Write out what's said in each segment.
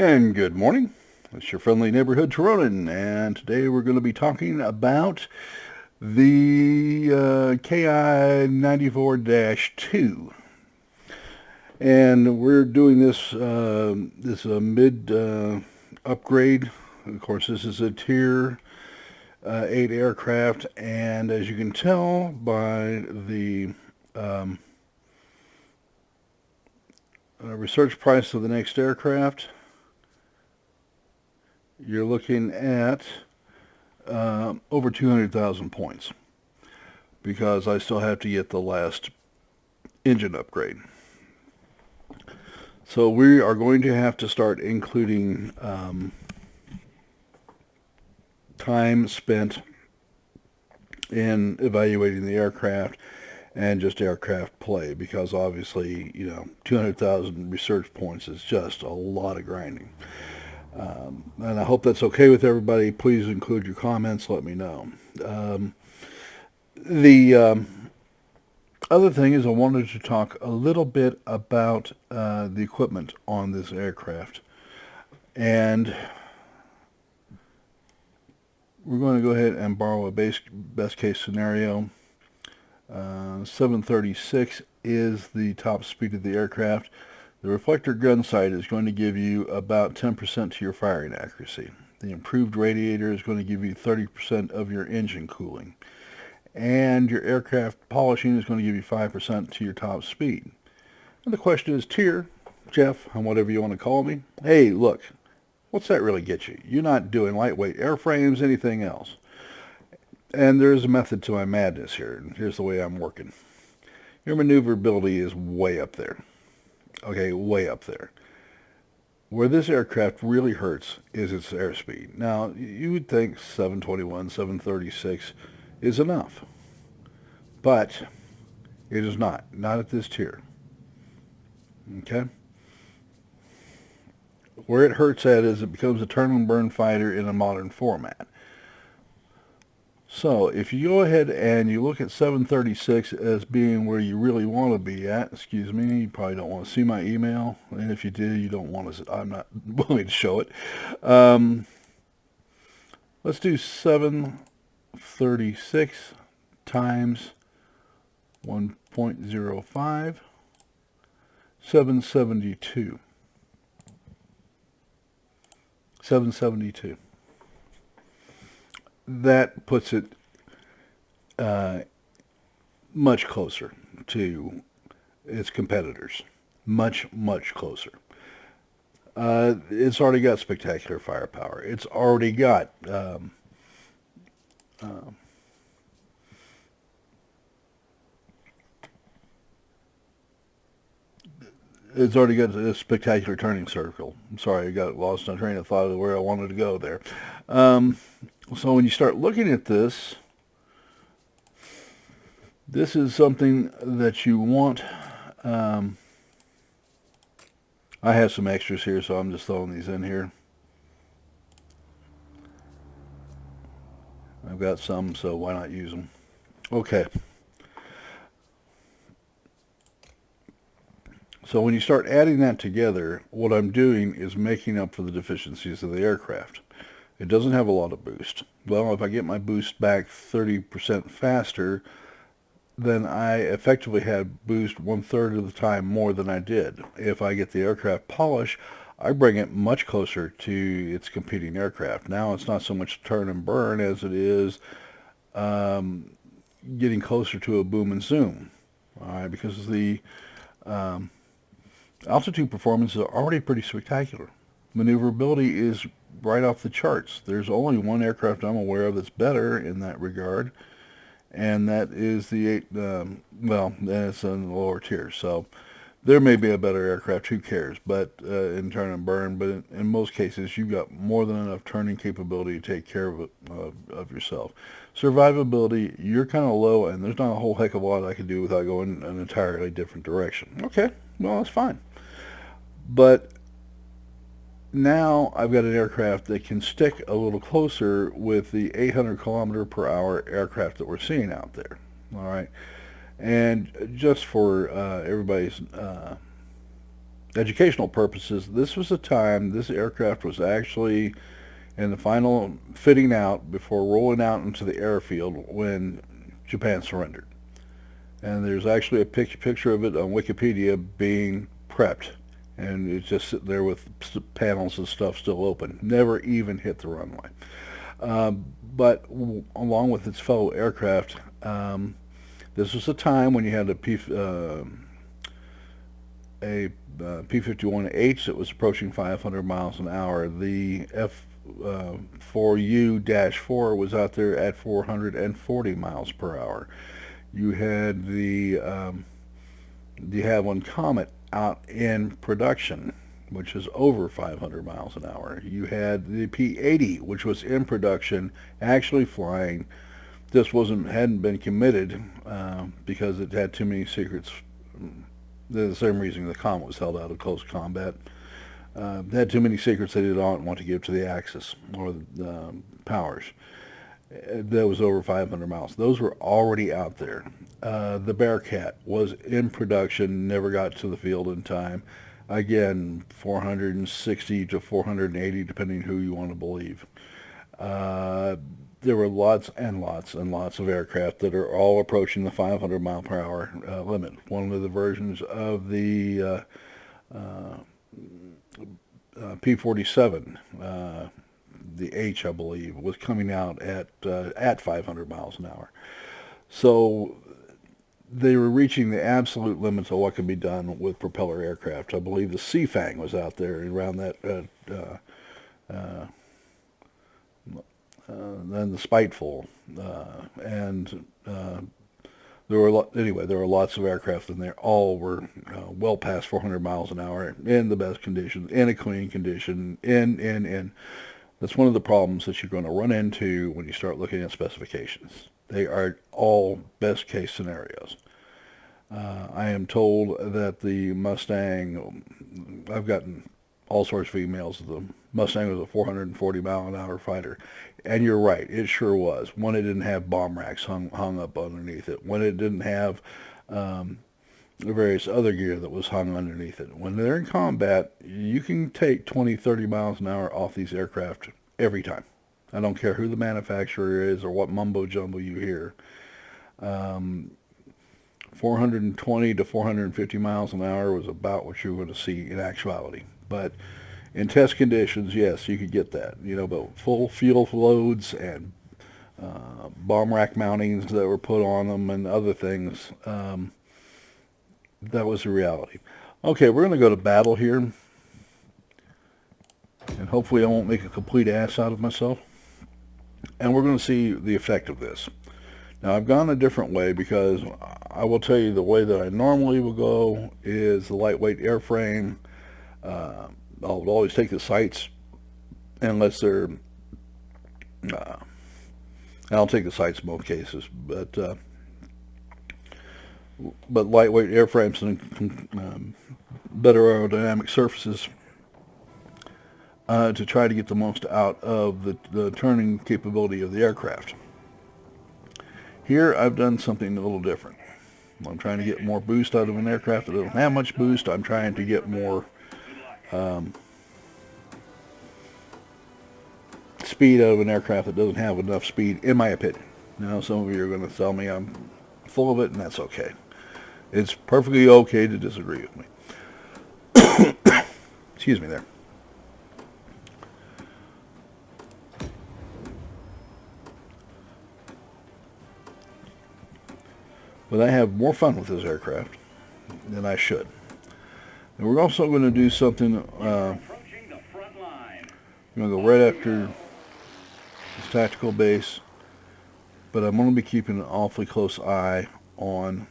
And good morning. It's your friendly neighborhood Tironan, and today we're going to be talking about the KI 94-2. And we're doing this mid upgrade. Of course, this is a Tier 8 aircraft, and as you can tell by the research price of the next aircraft, you're looking at over 200,000 points because I still have to get the last engine upgrade. So we are going to have to start including time spent in evaluating the aircraft and just aircraft play, because obviously, 200,000 research points is just a lot of grinding. And I hope that's okay with everybody. Please include your comments. Let me know. The other thing is I wanted to talk a little bit about the equipment on this aircraft. And we're going to go ahead and borrow a best case scenario. 736 is the top speed of the aircraft. The reflector gun sight is going to give you about 10% to your firing accuracy. The improved radiator is going to give you 30% of your engine cooling. And your aircraft polishing is going to give you 5% to your top speed. And the question is, Tier, Jeff, and whatever you want to call me, hey, look, what's that really get you? You're not doing lightweight airframes, anything else. And there's a method to my madness here, and here's the way I'm working. Your maneuverability is way up there. Okay, way up there. Where this aircraft really hurts is its airspeed. Now, you would think 721, 736 is enough. But it is not. Not at this tier. Okay? Where it hurts at is it becomes a turn and burn fighter in a modern format. So if you go ahead and you look at 736 as being where you really want to be at, excuse me, you probably don't want to see my email, and if you do, you don't want to, I'm not willing to show it. Let's do 736 times 1.05, 772. 772. That puts it much closer to its competitors. Much, much closer. It's already got spectacular firepower. It's already got a spectacular turning circle. I'm sorry, I got lost on train of thought of where I wanted to go there. So when you start looking at this, this is something that you want. I have some extras here, so I'm just throwing these in here. I've got some, so why not use them? Okay. So when you start adding that together, what I'm doing is making up for the deficiencies of the aircraft. It doesn't have a lot of boost. Well, if I get my boost back 30% faster, then I effectively had boost 1/3 of the time more than I did. If I get the aircraft polish, I bring it much closer to its competing aircraft. Now it's not so much turn and burn as it is getting closer to a boom and zoom. All right, because the altitude performance is already pretty spectacular. Maneuverability is right off the charts. There's only one aircraft I'm aware of that's better in that regard, and that is the 8, well, it's in the lower tier. So there may be a better aircraft, who cares, but in turn and burn, but in most cases you've got more than enough turning capability to take care of yourself. Survivability, you're kind of low, and there's not a whole heck of a lot I can do without going an entirely different direction. Okay, well, that's fine. But now I've got an aircraft that can stick a little closer with the 800 kilometer per hour aircraft that we're seeing out there. All right. And just for everybody's educational purposes, this was a time this aircraft was actually in the final fitting out before rolling out into the airfield when Japan surrendered. And there's actually a picture of it on Wikipedia being prepped. And it's just sitting there with panels and stuff still open. Never even hit the runway. But along with its fellow aircraft, this was a time when you had a P-51H that was approaching 500 miles an hour. The F4U-4 was out there at 440 miles per hour. You had the de Havilland Comet out in production, which is over 500 miles an hour. You had the P-80, which was in production, actually flying. This hadn't been committed because it had too many secrets. The same reason the Comet was held out of close combat. It had too many secrets they didn't want to give to the Axis or the powers. That was over 500 miles. Those were already out there. The Bearcat was in production, never got to the field in time. Again, 460 to 480, depending who you want to believe. There were lots and lots and lots of aircraft that are all approaching the 500 mile per hour limit. One of the versions of the P-47, the H, I believe, was coming out at 500 miles an hour. So they were reaching the absolute limits of what could be done with propeller aircraft. I believe the Seafang was out there around that. Then the Spiteful, and there were lots of aircraft in there. All were well past 400 miles an hour in the best conditions, in a clean condition. That's one of the problems that you're going to run into when you start looking at specifications. They are all best case scenarios. I am told that the Mustang, I've gotten all sorts of emails. The Mustang was a 440 mile an hour fighter. And you're right, it sure was. When it didn't have bomb racks hung up underneath it. When it didn't have various other gear that was hung underneath it. When they're in combat, you can take 20, 30 miles an hour off these aircraft every time. I don't care who the manufacturer is or what mumbo jumbo you hear. 420 to 450 miles an hour was about what you were going to see in actuality. But in test conditions, yes, you could get that. But full fuel loads and bomb rack mountings that were put on them and other things, that was the reality. Okay, we're going to go to battle here. And hopefully I won't make a complete ass out of myself. And we're going to see the effect of this. Now, I've gone a different way because I will tell you the way that I normally will go is the lightweight airframe. I'll always take the sights unless they're... I'll take the sights in both cases, but lightweight airframes and better aerodynamic surfaces to try to get the most out of the turning capability of the aircraft. Here I've done something a little different. I'm trying to get more boost out of an aircraft that doesn't have much boost. I'm trying to get more speed out of an aircraft that doesn't have enough speed, in my opinion. Now, some of you are going to tell me I'm full of it, and that's okay. It's perfectly okay to disagree with me. Excuse me there. But I have more fun with this aircraft than I should. And we're also going to do something, we're going to go right after this tactical base, but I'm going to be keeping an awfully close eye on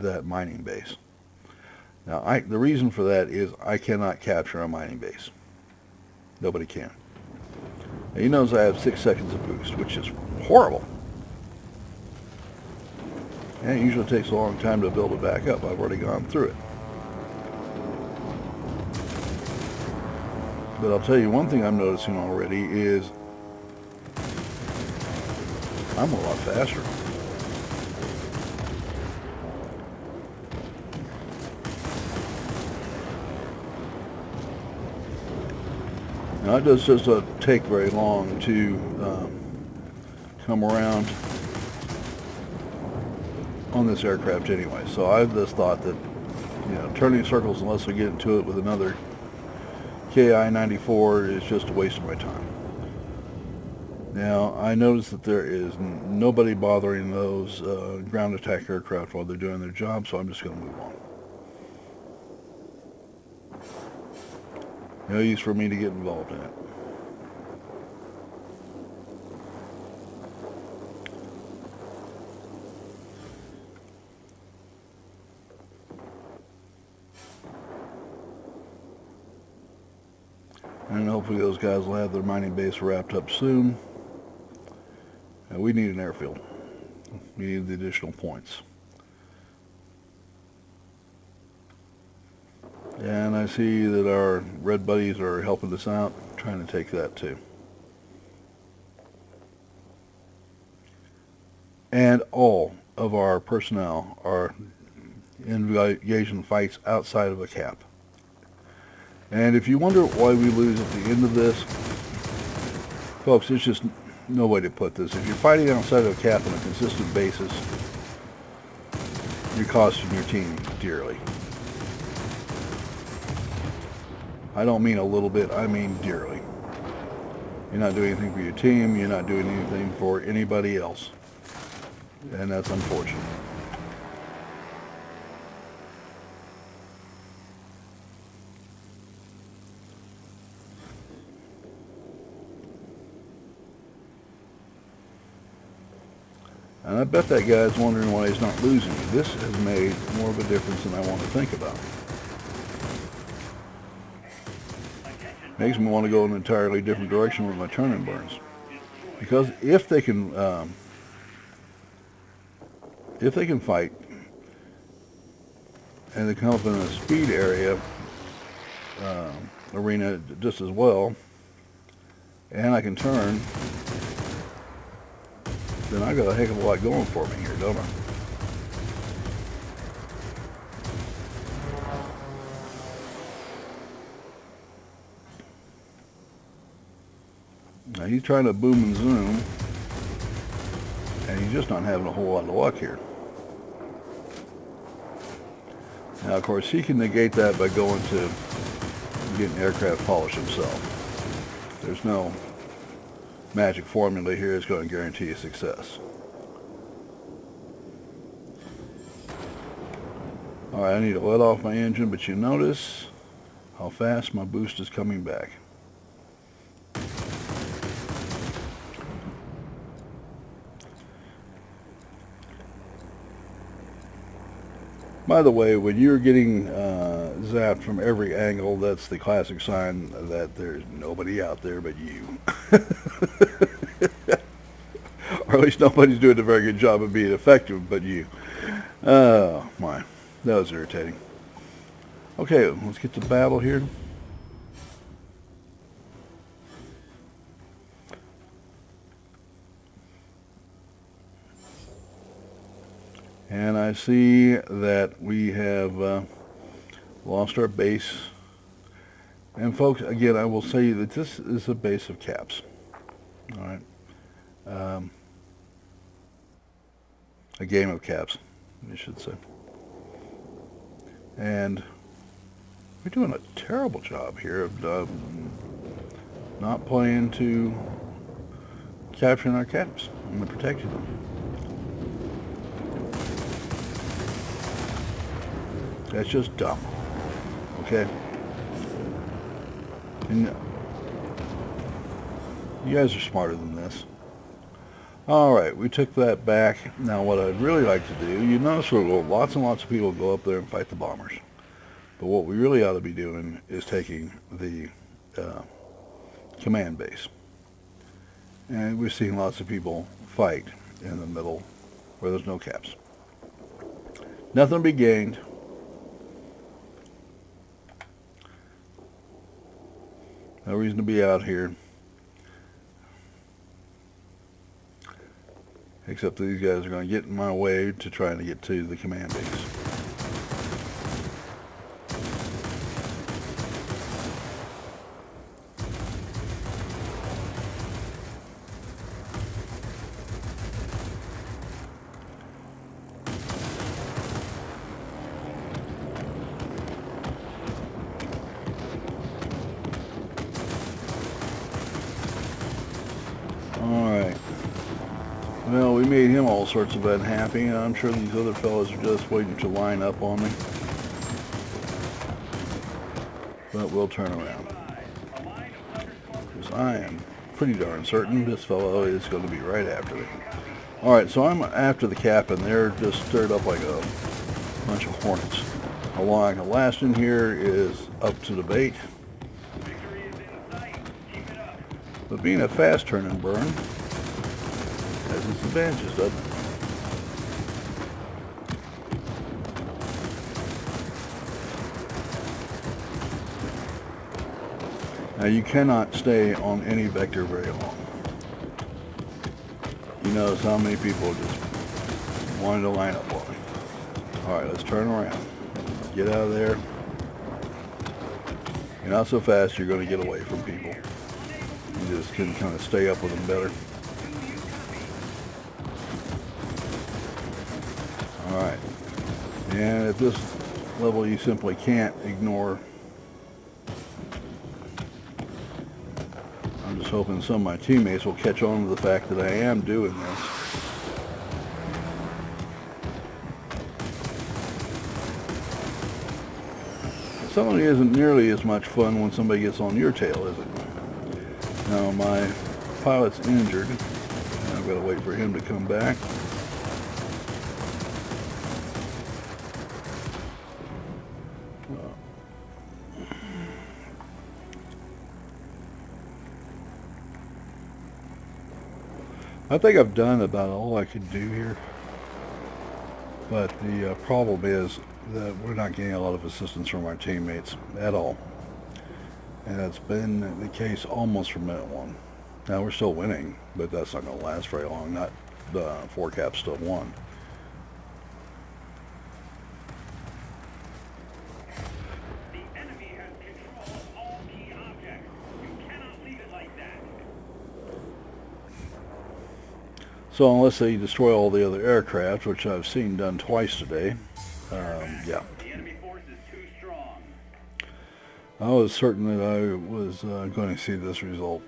that mining base. Now, the reason for that is I cannot capture a mining base. Nobody can. Now, he knows I have 6 seconds of boost, which is horrible. And it usually takes a long time to build it back up. I've already gone through it. But I'll tell you one thing I'm noticing already is I'm a lot faster. Now it does just take very long to come around on this aircraft anyway. So I've just thought that, you know, turning circles unless I get into it with another KI-94 is just a waste of my time. Now, I noticed that there is nobody bothering those ground attack aircraft while they're doing their job, so I'm just going to move on. No use for me to get involved in it. And hopefully those guys will have their mining base wrapped up soon. We need an airfield. We need the additional points. And I see that our red buddies are helping us out, trying to take that too. And all of our personnel are engaged in fights outside of a cap. And if you wonder why we lose at the end of this, folks, it's just no way to put this. If you're fighting outside of a cap on a consistent basis, you're costing your team dearly. I don't mean a little bit, I mean dearly. You're not doing anything for your team, you're not doing anything for anybody else. And that's unfortunate. And I bet that guy's wondering why he's not losing. This has made more of a difference than I want to think about. Makes me want to go in an entirely different direction with my turn-in burns. Because if they can fight and they come up in a speed area arena just as well, and I can turn, then I got a heck of a lot going for me here, don't I? Now he's trying to boom and zoom, and he's just not having a whole lot of luck here. Now, of course, he can negate that by going to getting aircraft polish himself. There's no magic formula here that's going to guarantee success. Alright, I need to let off my engine, but you notice how fast my boost is coming back. By the way, when you're getting zapped from every angle, that's the classic sign that there's nobody out there but you. Or at least nobody's doing a very good job of being effective but you. Oh, my. That was irritating. Okay, let's get to battle here. And I see that we have lost our base. And folks, again, I will say that this is a base of caps. All right. A game of caps, you should say. And we're doing a terrible job here of not playing to capturing our caps and protecting them. That's just dumb. Okay? And you guys are smarter than this. Alright, we took that back. Now what I'd really like to do, you notice lots and lots of people go up there and fight the bombers. But what we really ought to be doing is taking the command base. And we're seeing lots of people fight in the middle where there's no caps. Nothing to be gained. No reason to be out here. Except that these guys are going to get in my way to trying to get to the command base. we made him all sorts of unhappy, and I'm sure these other fellows are just waiting to line up on me. But we'll turn around. Because I am pretty darn certain this fellow is going to be right after me. Alright, so I'm after the cap, and they're just stirred up like a bunch of hornets. How long I can last in here is up to debate. But being a fast turn and burn has its advantages, doesn't it? Now you cannot stay on any vector very long. You notice how many people just wanted to line up on me. Alright, let's turn around. Get out of there. You're not so fast you're going to get away from people. You just can kind of stay up with them better. Alright. And at this level you simply can't ignore. I'm just hoping some of my teammates will catch on to the fact that I am doing this. Somebody isn't nearly as much fun when somebody gets on your tail, is it? Now my pilot's injured. I've got to wait for him to come back. I think I've done about all I could do here, but the problem is that we're not getting a lot of assistance from our teammates at all, and that's been the case almost from minute one. Now we're still winning, but that's not going to last very long. Not the 4 cap still won. So unless they destroy all the other aircraft, which I've seen done twice today, yeah. I was certain that I was going to see this result.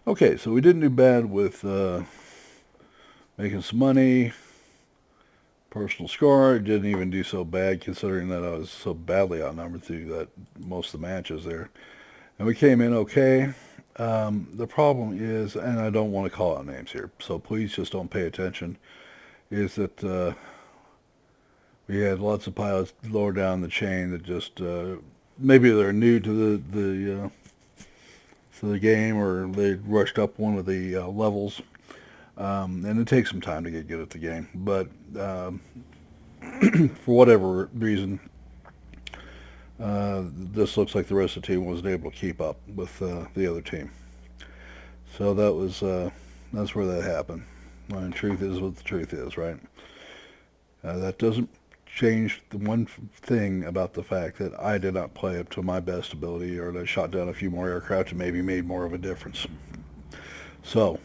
Okay, so we didn't do bad with making some money. Personal score didn't even do so bad considering that I was so badly outnumbered through that most of the matches there. And we came in okay. The problem is, and I don't want to call out names here, so please just don't pay attention, is that we had lots of pilots lower down the chain that just, maybe they're new to the game, or they rushed up one of the levels, and it takes some time to get good at the game. But for whatever reason, this looks like the rest of the team wasn't able to keep up with the other team. So that was that's where that happened. And truth is what the truth is, right? That doesn't change the one thing about the fact that I did not play up to my best ability, or that I shot down a few more aircraft and maybe made more of a difference. So,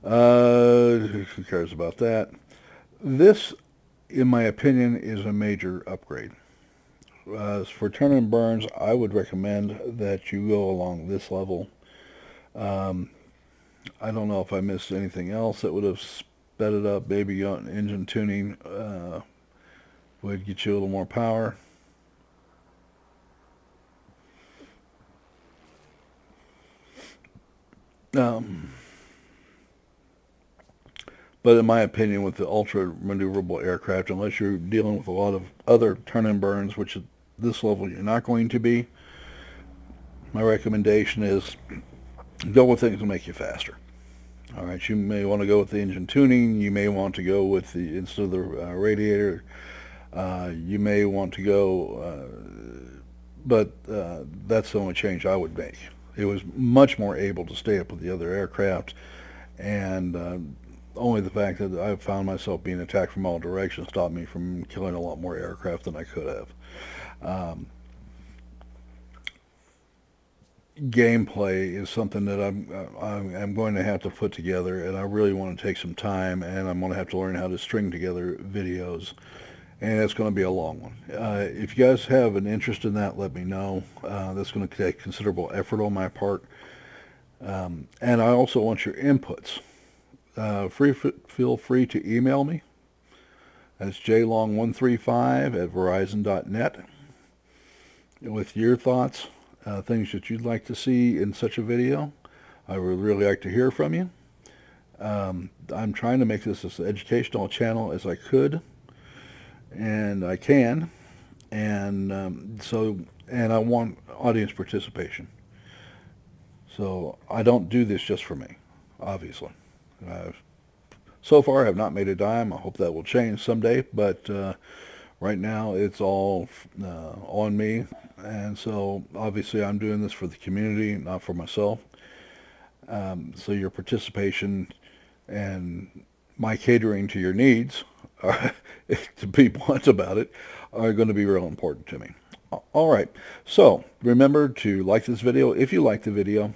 who cares about that? This, in my opinion, is a major upgrade. For turn and burns, I would recommend that you go along this level. I don't know if I missed anything else that would have sped it up. Maybe on engine tuning would get you a little more power. But in my opinion, with the ultra maneuverable aircraft, unless you're dealing with a lot of other turn and burns, which at this level you're not going to be, my recommendation is go with things that make you faster. All right, you may want to go with the engine tuning. You may want to go with the, instead of the radiator, you may want to go, but that's the only change I would make. It was much more able to stay up with the other aircraft, and only the fact that I found myself being attacked from all directions stopped me from killing a lot more aircraft than I could have. Gameplay is something that I'm going to have to put together, and I really want to take some time, and I'm going to have to learn how to string together videos, and it's going to be a long one. If you guys have an interest in that, let me know. That's going to take considerable effort on my part, and I also want your inputs. Feel free to email me. That's jlong135@verizon.net with your thoughts. Things that you'd like to see in such a video. I would really like to hear from you. I'm trying to make this as educational channel as I could, and I can, and and I want audience participation. So I don't do this just for me, obviously. So far, I have not made a dime. I hope that will change someday, but right now it's all on me. And so obviously I'm doing this for the community, not for myself. So your participation and my catering to your needs, to be blunt about it, are going to be real important to me. All right. So remember to like this video if you like the video.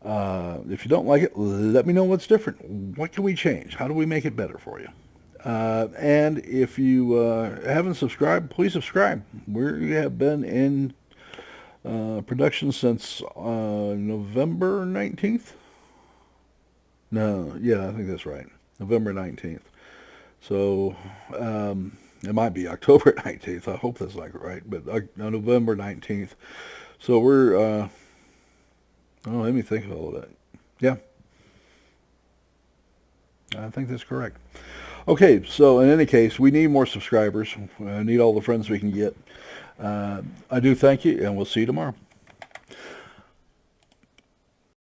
If you don't like it, let me know what's different. What can we change? How do we make it better for you? And if you haven't subscribed, please subscribe. We have been in production since November 19th. No, yeah, I think that's right. November 19th. So it might be October 19th. I hope that's right, but November 19th. So we're, oh, let me think of all of that. Yeah, I think that's correct. Okay, so in any case, we need more subscribers. We need all the friends we can get. I do thank you, and we'll see you tomorrow.